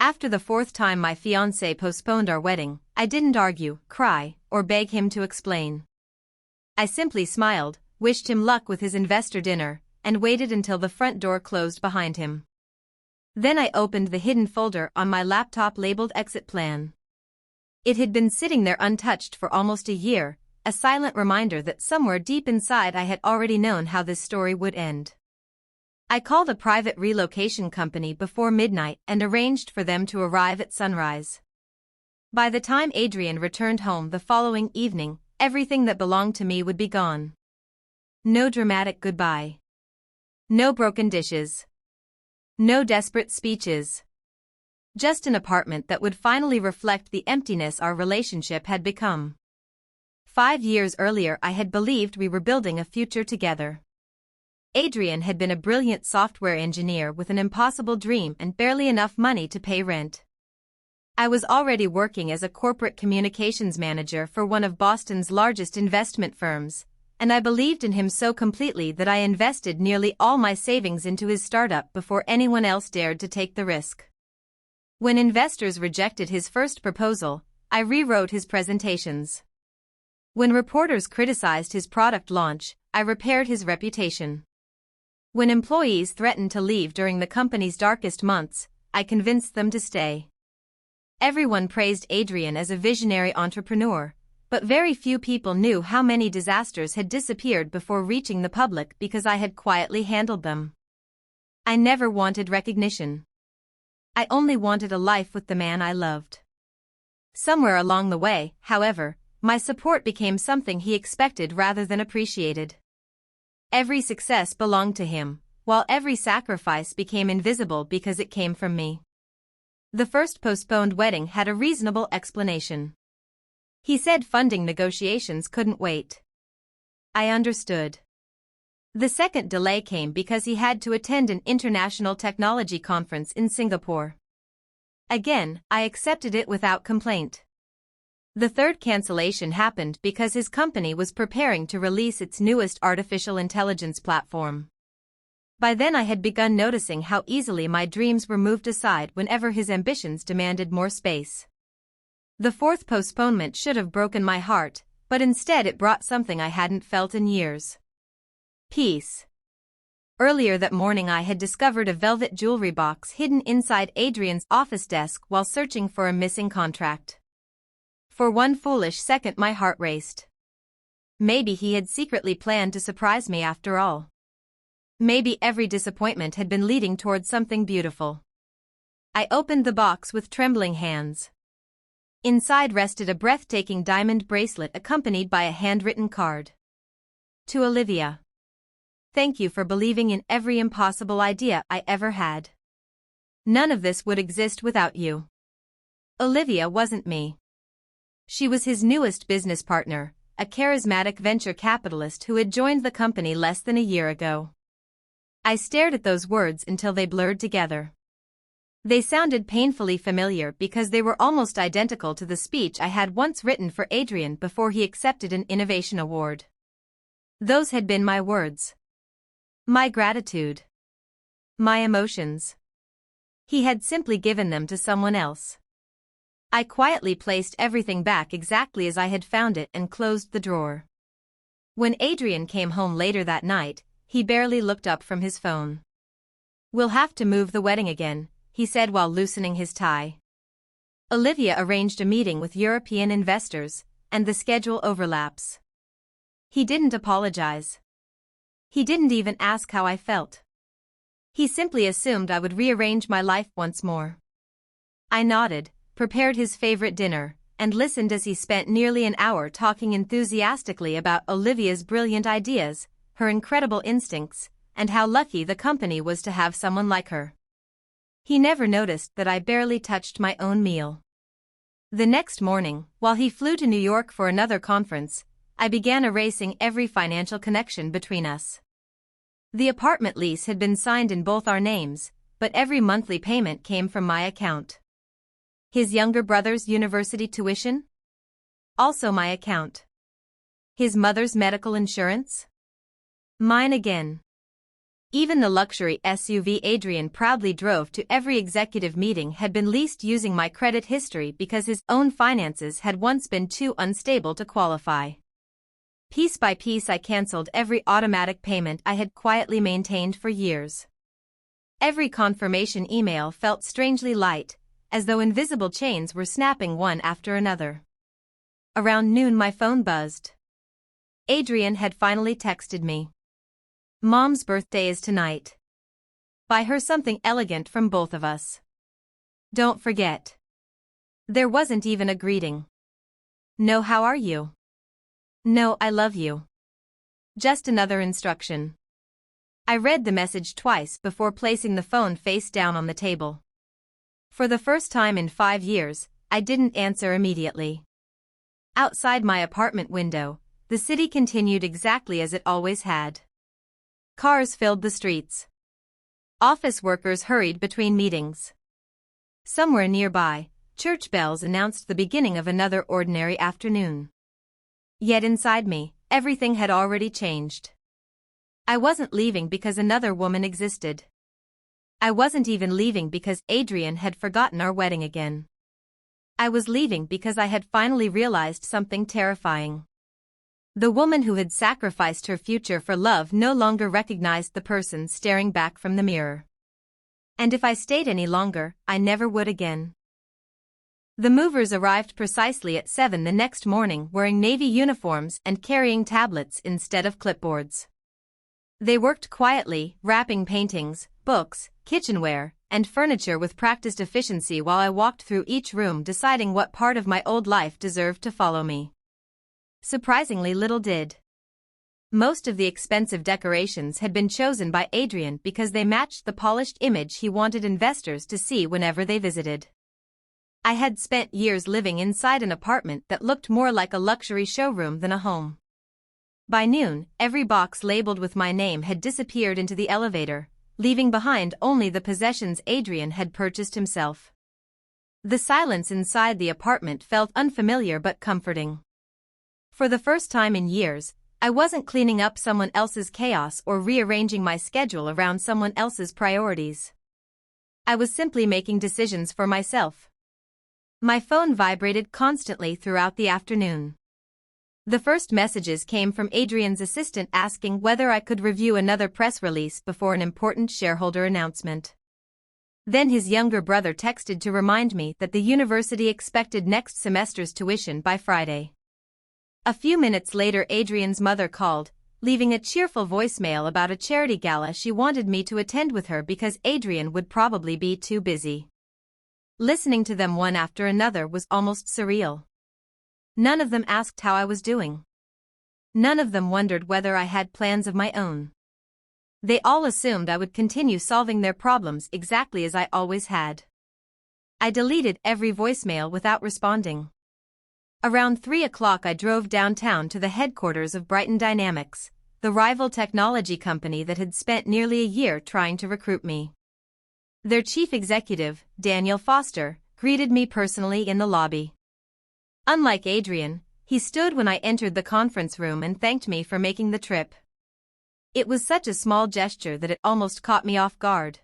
After the fourth time my fiance postponed our wedding, I didn't argue, cry, or beg him to explain. I simply smiled, wished him luck with his investor dinner, and waited until the front door closed behind him. Then I opened the hidden folder on my laptop labeled Exit Plan. It had been sitting there untouched for almost a year, a silent reminder that somewhere deep inside I had already known how this story would end. I called a private relocation company before midnight and arranged for them to arrive at sunrise. By the time Adrian returned home the following evening, everything that belonged to me would be gone. No dramatic goodbye. No broken dishes. No desperate speeches. Just an apartment that would finally reflect the emptiness our relationship had become. 5 years earlier I had believed we were building a future together. Adrian had been a brilliant software engineer with an impossible dream and barely enough money to pay rent. I was already working as a corporate communications manager for one of Boston's largest investment firms, and I believed in him so completely that I invested nearly all my savings into his startup before anyone else dared to take the risk. When investors rejected his first proposal, I rewrote his presentations. When reporters criticized his product launch, I repaired his reputation. When employees threatened to leave during the company's darkest months, I convinced them to stay. Everyone praised Adrian as a visionary entrepreneur, but very few people knew how many disasters had disappeared before reaching the public because I had quietly handled them. I never wanted recognition. I only wanted a life with the man I loved. Somewhere along the way, however, my support became something he expected rather than appreciated. Every success belonged to him, while every sacrifice became invisible because it came from me. The first postponed wedding had a reasonable explanation. He said funding negotiations couldn't wait. I understood. The second delay came because he had to attend an international technology conference in Singapore. Again, I accepted it without complaint. The third cancellation happened because his company was preparing to release its newest artificial intelligence platform. By then I had begun noticing how easily my dreams were moved aside whenever his ambitions demanded more space. The fourth postponement should have broken my heart, but instead it brought something I hadn't felt in years. Peace. Earlier that morning I had discovered a velvet jewelry box hidden inside Adrian's office desk while searching for a missing contract. For one foolish second my heart raced. Maybe he had secretly planned to surprise me after all. Maybe every disappointment had been leading toward something beautiful. I opened the box with trembling hands. Inside rested a breathtaking diamond bracelet accompanied by a handwritten card. To Olivia. Thank you for believing in every impossible idea I ever had. None of this would exist without you. Olivia wasn't me. She was his newest business partner, a charismatic venture capitalist who had joined the company less than a year ago. I stared at those words until they blurred together. They sounded painfully familiar because they were almost identical to the speech I had once written for Adrian before he accepted an innovation award. Those had been my words. My gratitude. My emotions. He had simply given them to someone else. I quietly placed everything back exactly as I had found it and closed the drawer. When Adrian came home later that night, he barely looked up from his phone. We'll have to move the wedding again, he said while loosening his tie. Olivia arranged a meeting with European investors, and the schedule overlaps. He didn't apologize. He didn't even ask how I felt. He simply assumed I would rearrange my life once more. I nodded, prepared his favorite dinner, and listened as he spent nearly an hour talking enthusiastically about Olivia's brilliant ideas, her incredible instincts, and how lucky the company was to have someone like her. He never noticed that I barely touched my own meal. The next morning, while he flew to New York for another conference, I began erasing every financial connection between us. The apartment lease had been signed in both our names, but every monthly payment came from my account. His younger brother's university tuition? Also my account. His mother's medical insurance? Mine again. Even the luxury SUV Adrian proudly drove to every executive meeting had been leased using my credit history because his own finances had once been too unstable to qualify. Piece by piece I cancelled every automatic payment I had quietly maintained for years. Every confirmation email felt strangely light, as though invisible chains were snapping one after another. Around noon my phone buzzed. Adrian had finally texted me. Mom's birthday is tonight. Buy her something elegant from both of us. Don't forget. There wasn't even a greeting. No, how are you? No, I love you. Just another instruction. I read the message twice before placing the phone face down on the table. For the first time in 5 years, I didn't answer immediately. Outside my apartment window, the city continued exactly as it always had. Cars filled the streets. Office workers hurried between meetings. Somewhere nearby, church bells announced the beginning of another ordinary afternoon. Yet inside me, everything had already changed. I wasn't leaving because another woman existed. I wasn't even leaving because Adrian had forgotten our wedding again. I was leaving because I had finally realized something terrifying. The woman who had sacrificed her future for love no longer recognized the person staring back from the mirror. And if I stayed any longer, I never would again. The movers arrived precisely at 7 the next morning wearing navy uniforms and carrying tablets instead of clipboards. They worked quietly, wrapping paintings, books, kitchenware, and furniture with practiced efficiency while I walked through each room deciding what part of my old life deserved to follow me. Surprisingly little did. Most of the expensive decorations had been chosen by Adrian because they matched the polished image he wanted investors to see whenever they visited. I had spent years living inside an apartment that looked more like a luxury showroom than a home. By noon, every box labeled with my name had disappeared into the elevator, leaving behind only the possessions Adrian had purchased himself. The silence inside the apartment felt unfamiliar but comforting. For the first time in years, I wasn't cleaning up someone else's chaos or rearranging my schedule around someone else's priorities. I was simply making decisions for myself. My phone vibrated constantly throughout the afternoon. The first messages came from Adrian's assistant asking whether I could review another press release before an important shareholder announcement. Then his younger brother texted to remind me that the university expected next semester's tuition by Friday. A few minutes later Adrian's mother called, leaving a cheerful voicemail about a charity gala she wanted me to attend with her because Adrian would probably be too busy. Listening to them one after another was almost surreal. None of them asked how I was doing. None of them wondered whether I had plans of my own. They all assumed I would continue solving their problems exactly as I always had. I deleted every voicemail without responding. Around 3 o'clock I drove downtown to the headquarters of Brighton Dynamics, the rival technology company that had spent nearly a year trying to recruit me. Their chief executive, Daniel Foster, greeted me personally in the lobby. Unlike Adrian, he stood when I entered the conference room and thanked me for making the trip. It was such a small gesture that it almost caught me off guard.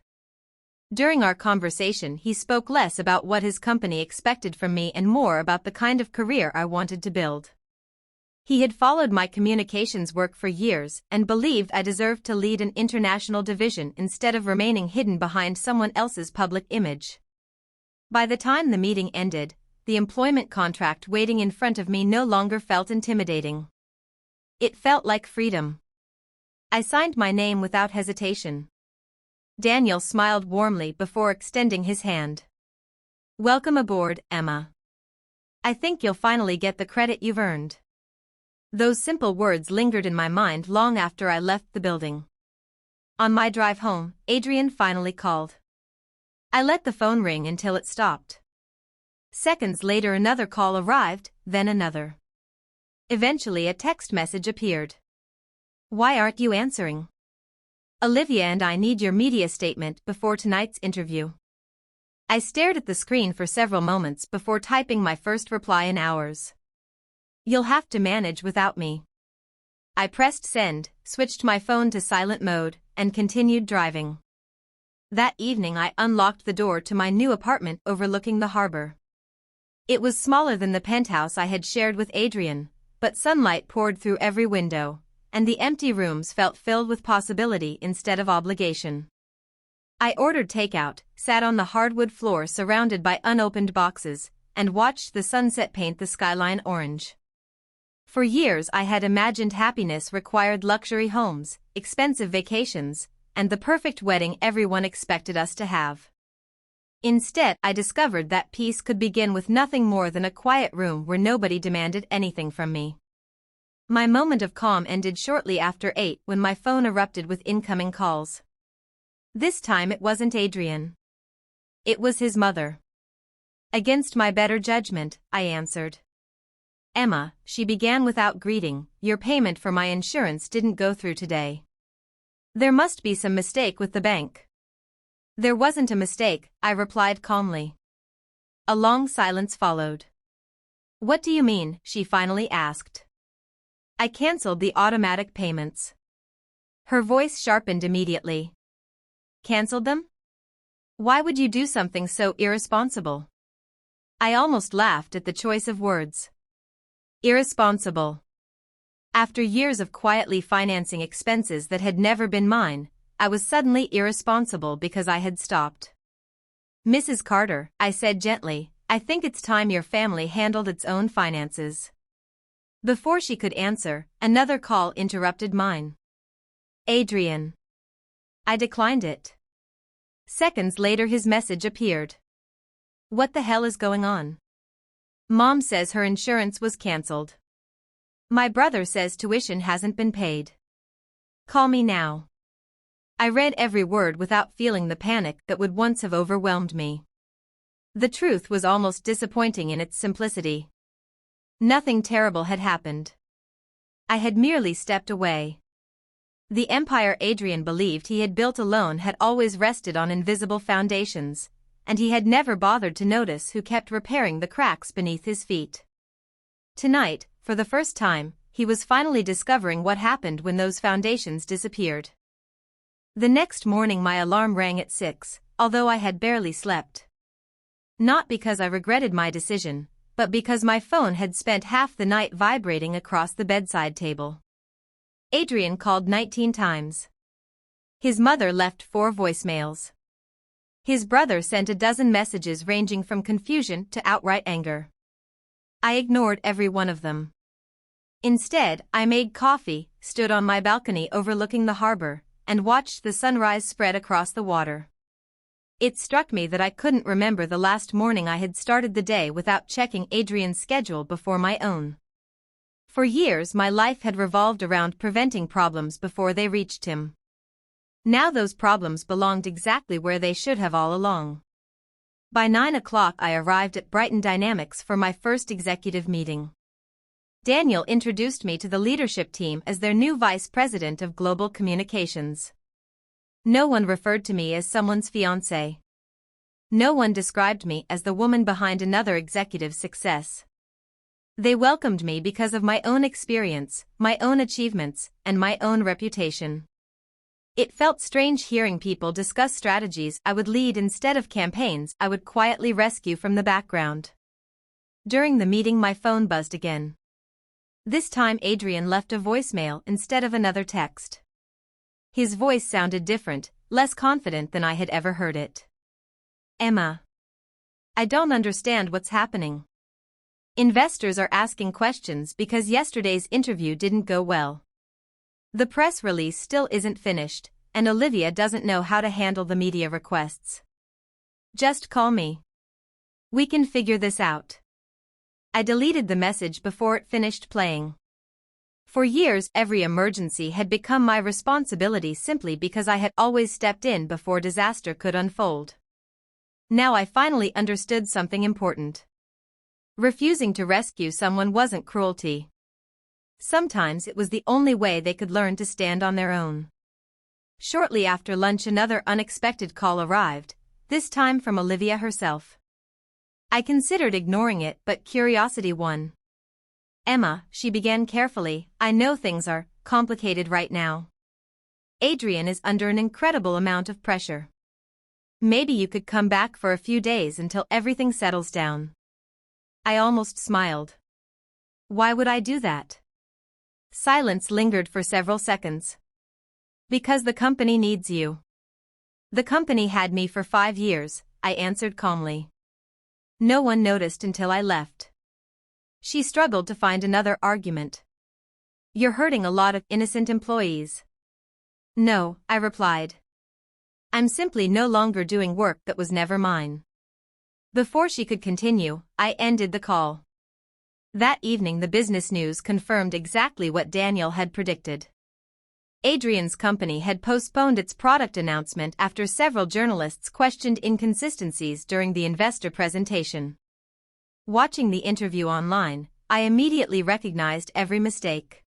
During our conversation he spoke less about what his company expected from me and more about the kind of career I wanted to build. He had followed my communications work for years and believed I deserved to lead an international division instead of remaining hidden behind someone else's public image. By the time the meeting ended, the employment contract waiting in front of me no longer felt intimidating. It felt like freedom. I signed my name without hesitation. Daniel smiled warmly before extending his hand. Welcome aboard, Emma. I think you'll finally get the credit you've earned. Those simple words lingered in my mind long after I left the building. On my drive home, Adrian finally called. I let the phone ring until it stopped. Seconds later another call arrived, then another. Eventually a text message appeared. Why aren't you answering? Olivia and I need your media statement before tonight's interview. I stared at the screen for several moments before typing my first reply in hours. You'll have to manage without me. I pressed send, switched my phone to silent mode, and continued driving. That evening I unlocked the door to my new apartment overlooking the harbor. It was smaller than the penthouse I had shared with Adrian, but sunlight poured through every window, and the empty rooms felt filled with possibility instead of obligation. I ordered takeout, sat on the hardwood floor surrounded by unopened boxes, and watched the sunset paint the skyline orange. For years I had imagined happiness required luxury homes, expensive vacations, and the perfect wedding everyone expected us to have. Instead, I discovered that peace could begin with nothing more than a quiet room where nobody demanded anything from me. My moment of calm ended shortly after 8 when my phone erupted with incoming calls. This time it wasn't Adrian. It was his mother. Against my better judgment, I answered. "Emma," she began without greeting, "your payment for my insurance didn't go through today. There must be some mistake with the bank." "There wasn't a mistake," I replied calmly. A long silence followed. "What do you mean?" she finally asked. "I cancelled the automatic payments." Her voice sharpened immediately. "Cancelled them? Why would you do something so irresponsible?" I almost laughed at the choice of words. Irresponsible. After years of quietly financing expenses that had never been mine, I was suddenly irresponsible because I had stopped. "Mrs. Carter," I said gently, "I think it's time your family handled its own finances." Before she could answer, another call interrupted mine. "Adrian." I declined it. Seconds later his message appeared. "What the hell is going on? Mom says her insurance was cancelled. My brother says tuition hasn't been paid. Call me now." I read every word without feeling the panic that would once have overwhelmed me. The truth was almost disappointing in its simplicity. Nothing terrible had happened. I had merely stepped away. The empire Adrian believed he had built alone had always rested on invisible foundations, and he had never bothered to notice who kept repairing the cracks beneath his feet. Tonight, for the first time, he was finally discovering what happened when those foundations disappeared. The next morning my alarm rang at 6, although I had barely slept. Not because I regretted my decision, but because my phone had spent half the night vibrating across the bedside table. Adrian called 19 times. His mother left 4 voicemails. His brother sent a dozen messages ranging from confusion to outright anger. I ignored every one of them. Instead, I made coffee, stood on my balcony overlooking the harbor, and watched the sunrise spread across the water. It struck me that I couldn't remember the last morning I had started the day without checking Adrian's schedule before my own. For years my life had revolved around preventing problems before they reached him. Now those problems belonged exactly where they should have all along. By 9 o'clock I arrived at Brighton Dynamics for my first executive meeting. Daniel introduced me to the leadership team as their new vice president of global communications. No one referred to me as someone's fiance. No one described me as the woman behind another executive's success. They welcomed me because of my own experience, my own achievements, and my own reputation. It felt strange hearing people discuss strategies I would lead instead of campaigns I would quietly rescue from the background. During the meeting my phone buzzed again. This time Adrian left a voicemail instead of another text. His voice sounded different, less confident than I had ever heard it. "Emma. I don't understand what's happening. Investors are asking questions because yesterday's interview didn't go well. The press release still isn't finished, and Olivia doesn't know how to handle the media requests. Just call me. We can figure this out." I deleted the message before it finished playing. For years every emergency had become my responsibility simply because I had always stepped in before disaster could unfold. Now I finally understood something important. Refusing to rescue someone wasn't cruelty. Sometimes it was the only way they could learn to stand on their own. Shortly after lunch another unexpected call arrived, this time from Olivia herself. I considered ignoring it but curiosity won. "Emma," she began carefully, "I know things are complicated right now. Adrian is under an incredible amount of pressure. Maybe you could come back for a few days until everything settles down. I almost smiled. Why would I do that? Silence lingered for several seconds. Because the company needs you. The company had me for 5 years, I answered calmly. No one noticed until I left. She struggled to find another argument. You're hurting a lot of innocent employees. No, I replied. I'm simply no longer doing work that was never mine. Before she could continue, I ended the call. That evening the business news confirmed exactly what Daniel had predicted. Adrian's company had postponed its product announcement after several journalists questioned inconsistencies during the investor presentation. Watching the interview online, I immediately recognized every mistake.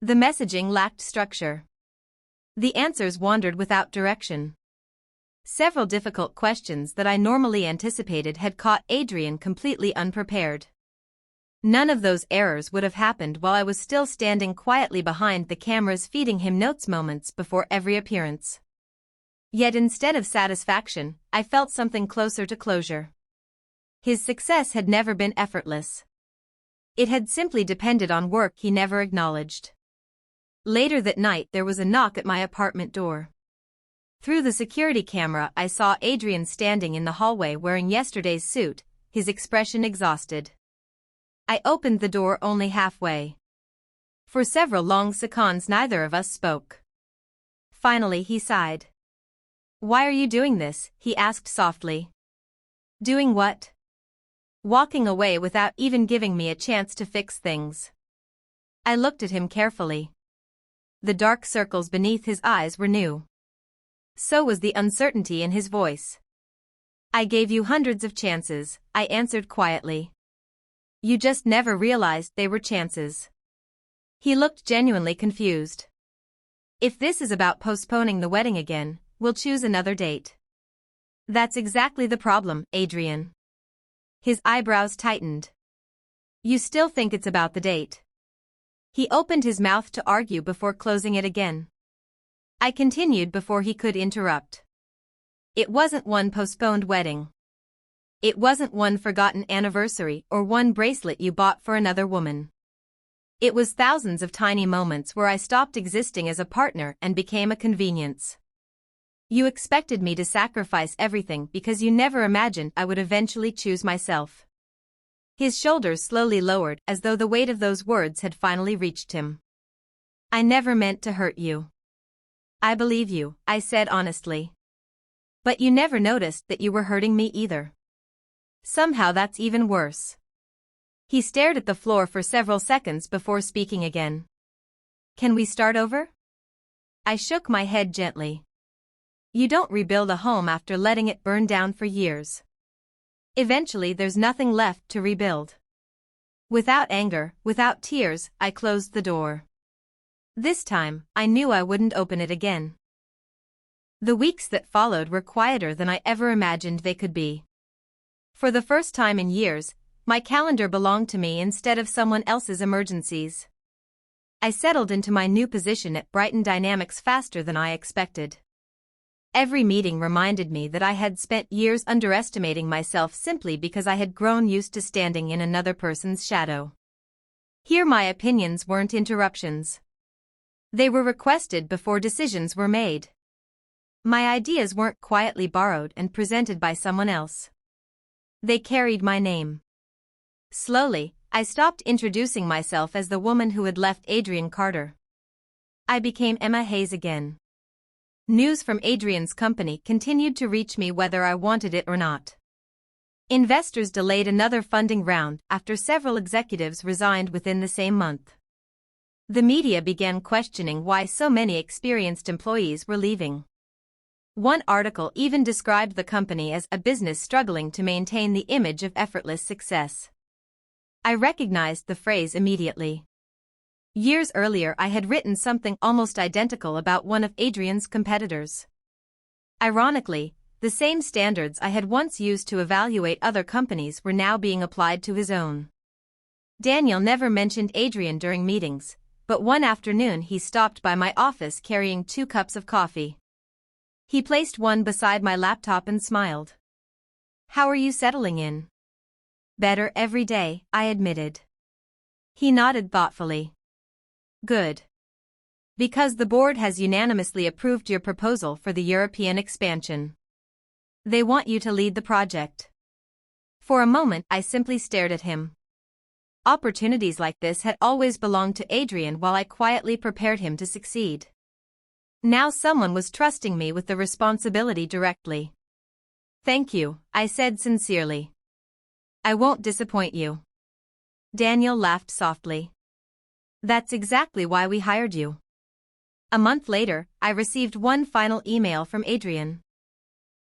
The messaging lacked structure. The answers wandered without direction. Several difficult questions that I normally anticipated had caught Adrian completely unprepared. None of those errors would have happened while I was still standing quietly behind the cameras feeding him notes moments before every appearance. Yet instead of satisfaction, I felt something closer to closure. His success had never been effortless. It had simply depended on work he never acknowledged. Later that night there was a knock at my apartment door. Through the security camera I saw Adrian standing in the hallway wearing yesterday's suit, his expression exhausted. I opened the door only halfway. For several long seconds neither of us spoke. Finally he sighed. Why are you doing this? He asked softly. Doing what? Walking away without even giving me a chance to fix things. I looked at him carefully. The dark circles beneath his eyes were new. So was the uncertainty in his voice. I gave you hundreds of chances, I answered quietly. You just never realized they were chances. He looked genuinely confused. If this is about postponing the wedding again, we'll choose another date. That's exactly the problem, Adrian. His eyebrows tightened. You still think it's about the date? He opened his mouth to argue before closing it again. I continued before he could interrupt. It wasn't one postponed wedding. It wasn't one forgotten anniversary or one bracelet you bought for another woman. It was thousands of tiny moments where I stopped existing as a partner and became a convenience. You expected me to sacrifice everything because you never imagined I would eventually choose myself. His shoulders slowly lowered as though the weight of those words had finally reached him. I never meant to hurt you. I believe you, I said honestly. But you never noticed that you were hurting me either. Somehow that's even worse. He stared at the floor for several seconds before speaking again. Can we start over? I shook my head gently. You don't rebuild a home after letting it burn down for years. Eventually there's nothing left to rebuild. Without anger, without tears, I closed the door. This time, I knew I wouldn't open it again. The weeks that followed were quieter than I ever imagined they could be. For the first time in years, my calendar belonged to me instead of someone else's emergencies. I settled into my new position at Brighton Dynamics faster than I expected. Every meeting reminded me that I had spent years underestimating myself simply because I had grown used to standing in another person's shadow. Here my opinions weren't interruptions. They were requested before decisions were made. My ideas weren't quietly borrowed and presented by someone else. They carried my name. Slowly, I stopped introducing myself as the woman who had left Adrian Carter. I became Emma Hayes again. News from Adrian's company continued to reach me whether I wanted it or not. Investors delayed another funding round after several executives resigned within the same month. The media began questioning why so many experienced employees were leaving. One article even described the company as a business struggling to maintain the image of effortless success. I recognized the phrase immediately. Years earlier I had written something almost identical about one of Adrian's competitors. Ironically, the same standards I had once used to evaluate other companies were now being applied to his own. Daniel never mentioned Adrian during meetings, but one afternoon he stopped by my office carrying 2 cups of coffee. He placed one beside my laptop and smiled. "How are you settling in?" "Better every day," I admitted. He nodded thoughtfully. "Good. Because the board has unanimously approved your proposal for the European expansion. They want you to lead the project." For a moment I simply stared at him. Opportunities like this had always belonged to Adrian while I quietly prepared him to succeed. Now someone was trusting me with the responsibility directly. "Thank you," I said sincerely. "I won't disappoint you." Daniel laughed softly. "That's exactly why we hired you." A month later, I received one final email from Adrian.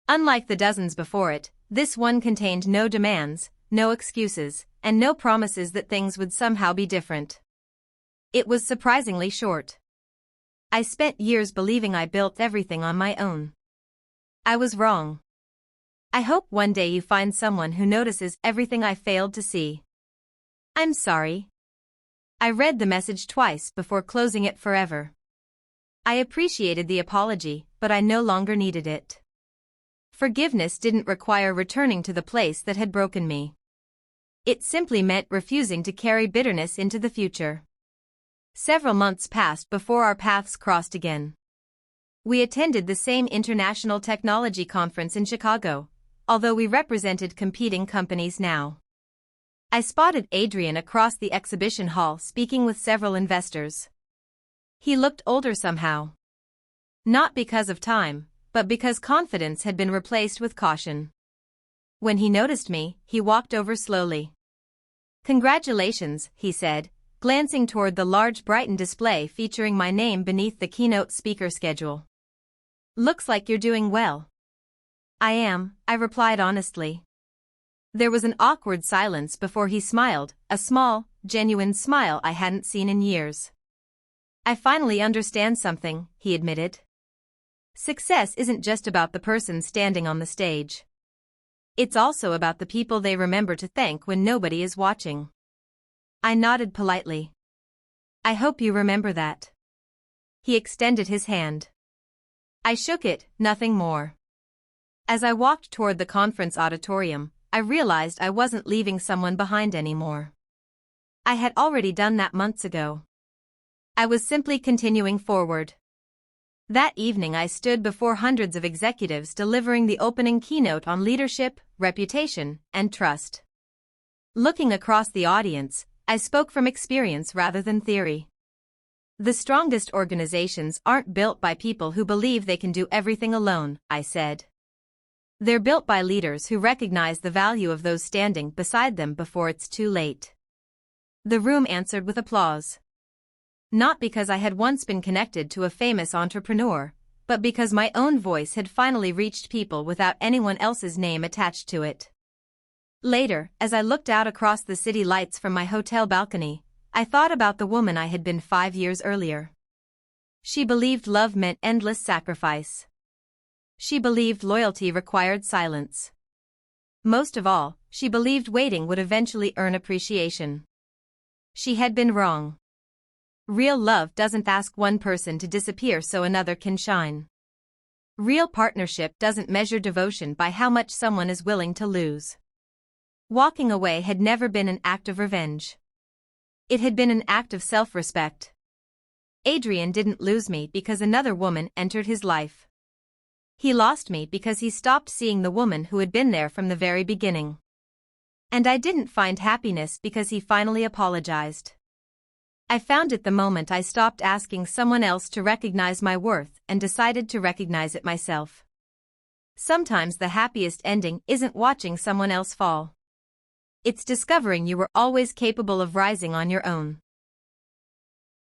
Unlike the dozens before it, this one contained no demands, no excuses, and no promises that things would somehow be different. It was surprisingly short. "I spent years believing I built everything on my own. I was wrong. I hope one day you find someone who notices everything I failed to see. I'm sorry." I read the message twice before closing it forever. I appreciated the apology, but I no longer needed it. Forgiveness didn't require returning to the place that had broken me. It simply meant refusing to carry bitterness into the future. Several months passed before our paths crossed again. We attended the same international technology conference in Chicago, although we represented competing companies now. I spotted Adrian across the exhibition hall speaking with several investors. He looked older somehow. Not because of time, but because confidence had been replaced with caution. When he noticed me, he walked over slowly. "Congratulations," he said, glancing toward the large Brighton display featuring my name beneath the keynote speaker schedule. "Looks like you're doing well." "I am," I replied honestly. There was an awkward silence before he smiled, a small, genuine smile I hadn't seen in years. "I finally understand something," he admitted. "Success isn't just about the person standing on the stage. It's also about the people they remember to thank when nobody is watching." I nodded politely. "I hope you remember that." He extended his hand. I shook it, nothing more. As I walked toward the conference auditorium, I realized I wasn't leaving someone behind anymore. I had already done that months ago. I was simply continuing forward. That evening I stood before hundreds of executives delivering the opening keynote on leadership, reputation, and trust. Looking across the audience, I spoke from experience rather than theory. The strongest organizations aren't built by people who believe they can do everything alone, I said. They're built by leaders who recognize the value of those standing beside them before it's too late. The room answered with applause. Not because I had once been connected to a famous entrepreneur, but because my own voice had finally reached people without anyone else's name attached to it. Later, as I looked out across the city lights from my hotel balcony, I thought about the woman I had been 5 years earlier. She believed love meant endless sacrifice. She believed loyalty required silence. Most of all, she believed waiting would eventually earn appreciation. She had been wrong. Real love doesn't ask one person to disappear so another can shine. Real partnership doesn't measure devotion by how much someone is willing to lose. Walking away had never been an act of revenge. It had been an act of self-respect. Adrian didn't lose me because another woman entered his life. He lost me because he stopped seeing the woman who had been there from the very beginning. And I didn't find happiness because he finally apologized. I found it the moment I stopped asking someone else to recognize my worth and decided to recognize it myself. Sometimes the happiest ending isn't watching someone else fall. It's discovering you were always capable of rising on your own.